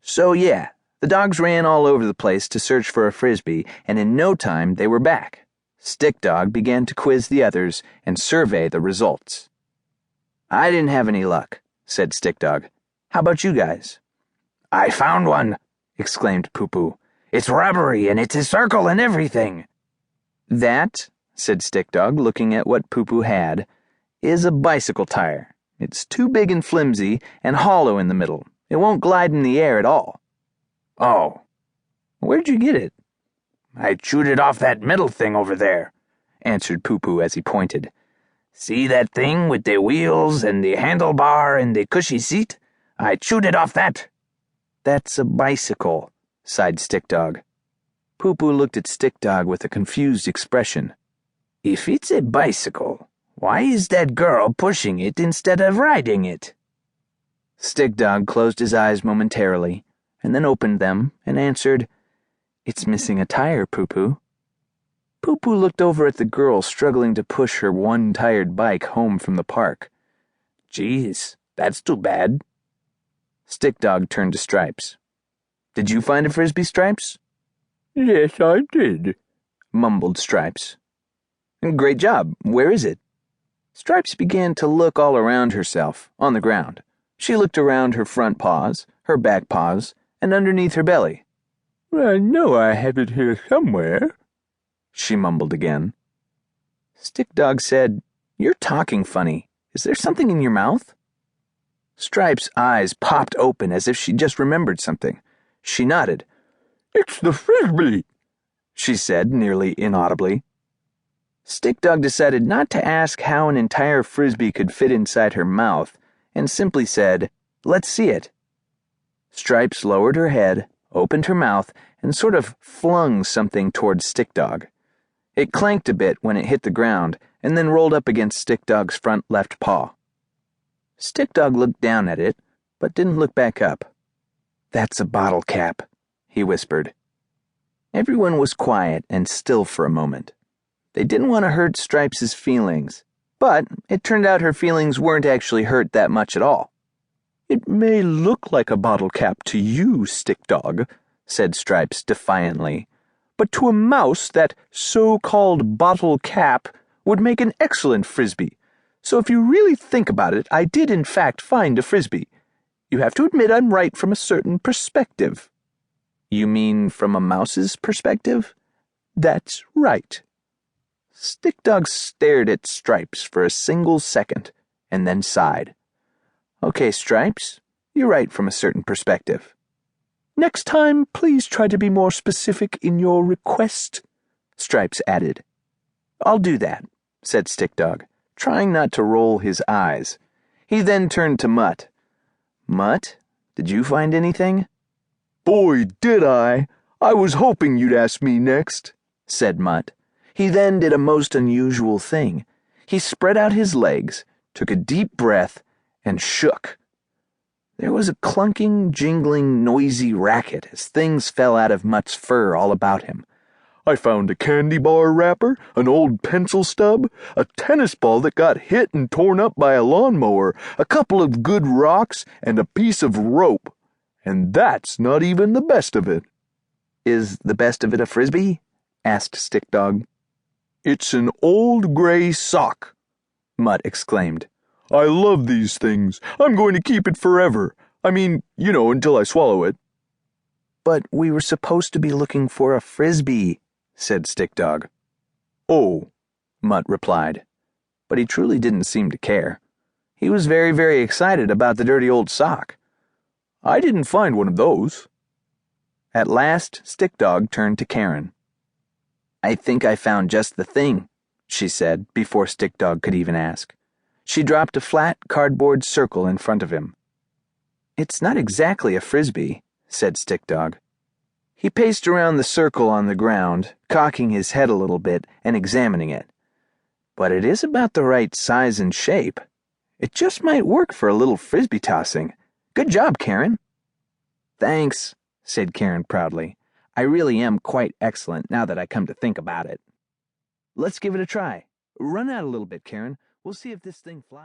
So yeah, the dogs ran all over the place to search for a frisbee, and in no time they were back. Stick Dog began to quiz the others and survey the results. "I didn't have any luck," said Stick Dog. "How about you guys?" "I found one," exclaimed Poo-Poo. "It's rubbery and it's a circle and everything." "That," said Stick Dog, looking at what Poo-Poo had, "is a bicycle tire. It's too big and flimsy and hollow in the middle. It won't glide in the air at all." "Oh." "Where'd you get it?" "I chewed it off that middle thing over there," answered Poo-Poo as he pointed. "See that thing with the wheels and the handlebar and the cushy seat? I chewed it off that." "That's a bicycle," sighed Stick Dog. Poo-Poo looked at Stick Dog with a confused expression. "If it's a bicycle, why is that girl pushing it instead of riding it?" Stick Dog closed his eyes momentarily, and then opened them and answered, "It's missing a tire, Poo-Poo." Poo-Poo looked over at the girl struggling to push her one-tired bike home from the park. "Geez, that's too bad." Stick Dog turned to Stripes. "Did you find a frisbee, Stripes?" "Yes, I did," mumbled Stripes. "Great job. Where is it?" Stripes began to look all around herself, on the ground. She looked around her front paws, her back paws, and underneath her belly. "I know I have it here somewhere," she mumbled again. Stick Dog said, "You're talking funny. Is there something in your mouth?" Stripes' eyes popped open as if she just remembered something. She nodded. "It's the frisbee," she said, nearly inaudibly. Stick Dog decided not to ask how an entire frisbee could fit inside her mouth, and simply said, "Let's see it." Stripes lowered her head, opened her mouth, and sort of flung something towards Stick Dog. It clanked a bit when it hit the ground, and then rolled up against Stick Dog's front left paw. Stick Dog looked down at it, but didn't look back up. "That's a bottle cap," he whispered. Everyone was quiet and still for a moment. They didn't want to hurt Stripes' feelings, but it turned out her feelings weren't actually hurt that much at all. "It may look like a bottle cap to you, Stick Dog," said Stripes defiantly, "but to a mouse that so-called bottle cap would make an excellent frisbee. So if you really think about it, I did in fact find a frisbee. You have to admit I'm right from a certain perspective." "You mean from a mouse's perspective?" "That's right." Stick Dog stared at Stripes for a single second, and then sighed. "Okay, Stripes, you're right from a certain perspective. Next time, please try to be more specific in your request," Stripes added. "I'll do that," said Stick Dog, trying not to roll his eyes. He then turned to Mutt. "Mutt, did you find anything?" "Boy, did I! I was hoping you'd ask me next," said Mutt. He then did a most unusual thing. He spread out his legs, took a deep breath, and shook. There was a clunking, jingling, noisy racket as things fell out of Mutt's fur all about him. "I found a candy bar wrapper, an old pencil stub, a tennis ball that got hit and torn up by a lawnmower, a couple of good rocks, and a piece of rope. And that's not even the best of it." "Is the best of it a frisbee?" asked Stick Dog. "It's an old gray sock," Mutt exclaimed. "I love these things. I'm going to keep it forever. I mean, until I swallow it." "But we were supposed to be looking for a frisbee," said Stick Dog. "Oh," Mutt replied. But he truly didn't seem to care. He was very, very excited about the dirty old sock. "I didn't find one of those." At last, Stick Dog turned to Karen. "I think I found just the thing," she said, before Stick Dog could even ask. She dropped a flat cardboard circle in front of him. "It's not exactly a frisbee," said Stick Dog. He paced around the circle on the ground, cocking his head a little bit and examining it. "But it is about the right size and shape. It just might work for a little frisbee tossing. Good job, Karen." "Thanks," said Karen proudly. "I really am quite excellent now that I come to think about it." "Let's give it a try. Run out a little bit, Karen. We'll see if this thing flies."